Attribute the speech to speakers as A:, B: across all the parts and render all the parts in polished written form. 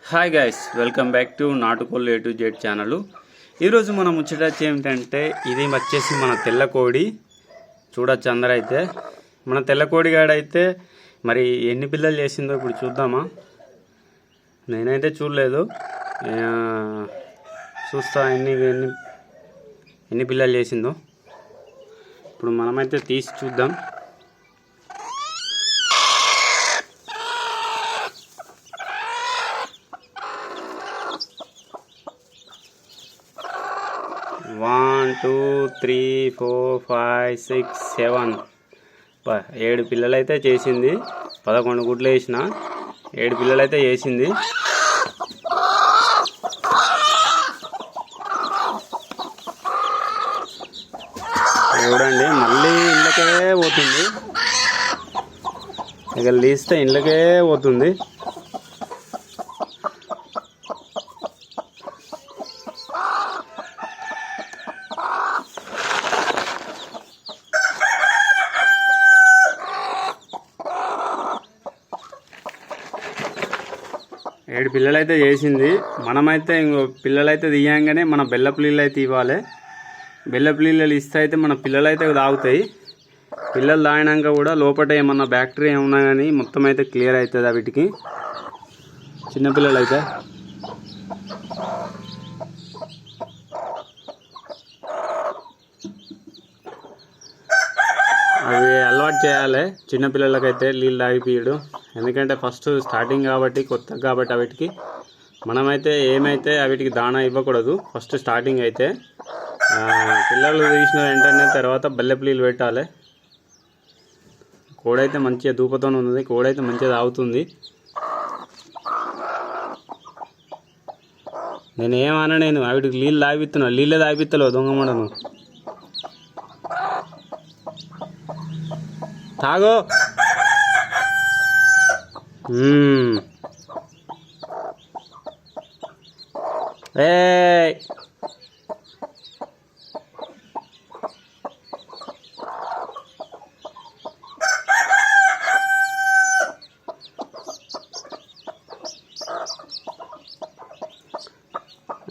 A: Hi guys, welcome back to నాటుకోళ్ళు A to Z channel. ఈరోజు మనం ముచ్చటచ్చి ఏమిటంటే ఇది వచ్చేసి మన తెల్ల కోడి. చూడొచ్చు అందరైతే మన తెల్ల కోడి గాడైతే మరి ఎన్ని పిల్లలు చేసిందో ఇప్పుడు చూద్దామా. నేనైతే చూడలేదు, చూస్తా ఎన్ని పిల్లలు చేసిందో. ఇప్పుడు మనమైతే తీసి చూద్దాం. వన్ 2 3 4 5 6 7 7 పిల్లలు అయితే చేసింది. 11 గుడ్లు వేసిన 7 పిల్లలు అయితే చేసింది. చూడండి, మళ్ళీ ఇళ్ళకే పోతుంది. ఇక తీస్తే ఇళ్ళకే పోతుంది. ఏడు పిల్లలు అయితే చేసింది. మనమైతే ఇంకో పిల్లలైతే తీయంగానే మన బెల్లపుల్లీలు అయితే ఇవ్వాలి. బెల్లపుల్లీలు ఇస్తే అయితే మన పిల్లలు అయితే తాగుతాయి. పిల్లలు తాగినాక కూడా లోపల ఏమన్నా బ్యాక్టీరియా ఏమన్నా కానీ మొత్తం అయితే క్లియర్ అవుతుంది. వీటికి చిన్నపిల్లలు అయితే అవి అలవాటు చేయాలి. చిన్నపిల్లలకైతే నీళ్ళు తాగిపియడు. ఎందుకంటే ఫస్ట్ స్టార్టింగ్ కాబట్టి, కొత్త కాబట్టి వీటికి మనమైతే ఏమైతే వీటికి దాణా ఇవ్వకూడదు. ఫస్ట్ స్టార్టింగ్ అయితే పిల్లలు తీసిన వెంటనే తర్వాత బెల్లపుల్లీలు పెట్టాలి. కోడైతే మంచిగా దూపతో ఉంది. కోడైతే మంచిగా తాగుతుంది. నేను వీటికి నీళ్ళు తాగిపిస్తున్నా. నీళ్ళే తాగిపిస్తలేవు దొంగమడను. తాగో.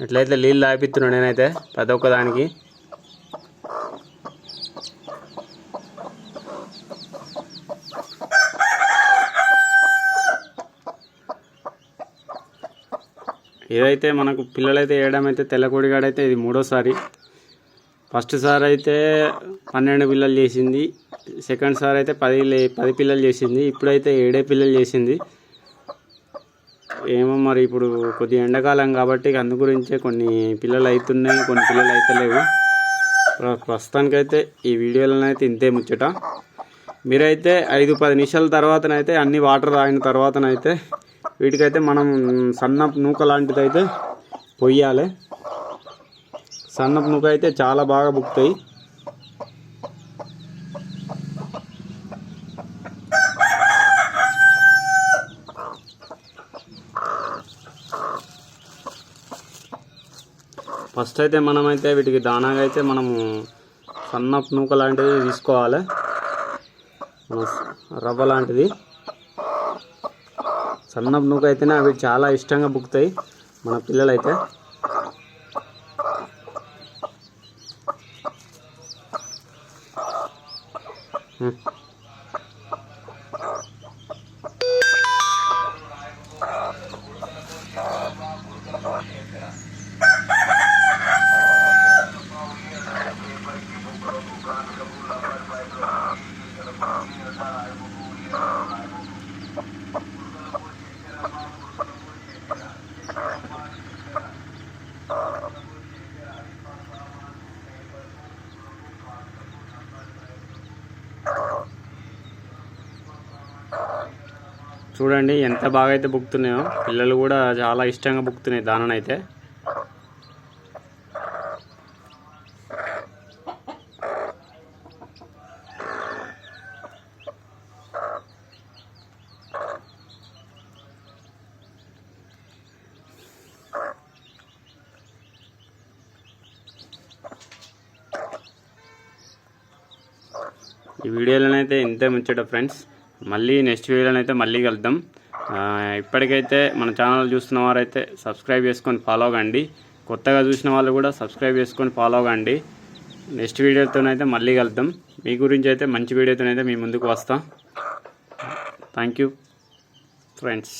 A: ఎట్లయితే నీళ్ళు తాగిపిస్తున్నాను నేనైతే ప్రతి ఒక్కదానికి. ఏదైతే మనకు పిల్లలైతే వేయడం అయితే తెల్లకోడిగాడైతే ఇది మూడోసారి. ఫస్ట్ సారి అయితే 12 పిల్లలు చేసింది. సెకండ్ సారి అయితే 10 పిల్లలు చేసింది. ఇప్పుడైతే 7 పిల్లలు చేసింది. ఏమో మరి ఇప్పుడు కొద్దిగా ఎండాకాలం కాబట్టి అందు గురించే కొన్ని పిల్లలు అవుతున్నాయి, కొన్ని పిల్లలు అవుతలేవు. ప్రస్తుతానికైతే ఈ వీడియోలోనైతే ఇంతే ముచ్చట. మీరైతే 5-10 నిమిషాల తర్వాతనైతే అన్ని వాటర్ తాగిన తర్వాతనైతే వీటికైతే మనం సన్నపు నూక లాంటిది అయితే పొయ్యాలి. సన్నపు నూక అయితే చాలా బాగా బుక్తాయి. ఫస్ట్ అయితే మనమైతే వీటికి దానాగా అయితే మనము సన్నపు నూక లాంటిది తీసుకోవాలి, రవ్వ లాంటిది. సన్నపు నూక అయితేనే అవి చాలా ఇష్టంగా బుక్తాయి మన పిల్లలైతే. చూడండి ఎంత బాగా అయితే బుక్తున్నాయో. పిల్లలు కూడా చాలా ఇష్టంగా బుక్తున్నాయి దాననైతే. ఈ వీడియోలోనైతే ఇంతే ముచ్చట ఫ్రెండ్స్. మళ్ళీ నెక్స్ట్ వీడియోలోనైతే మళ్ళీ కలుద్దాం. ఇప్పటికైతే మన ఛానల్ చూస్తున్న వారైతే సబ్స్క్రైబ్ చేసుకొని ఫాలో కండి, కొత్తగా చూసిన వాళ్ళు కూడా సబ్స్క్రైబ్ చేసుకొని ఫాలో కండి. నెక్స్ట్ వీడియోతోనైతే మళ్ళీ కలుద్దాం. మీ గురించి అయితే మంచి వీడియోతోనైతే మీ ముందుకు వస్తాం. Thank you friends.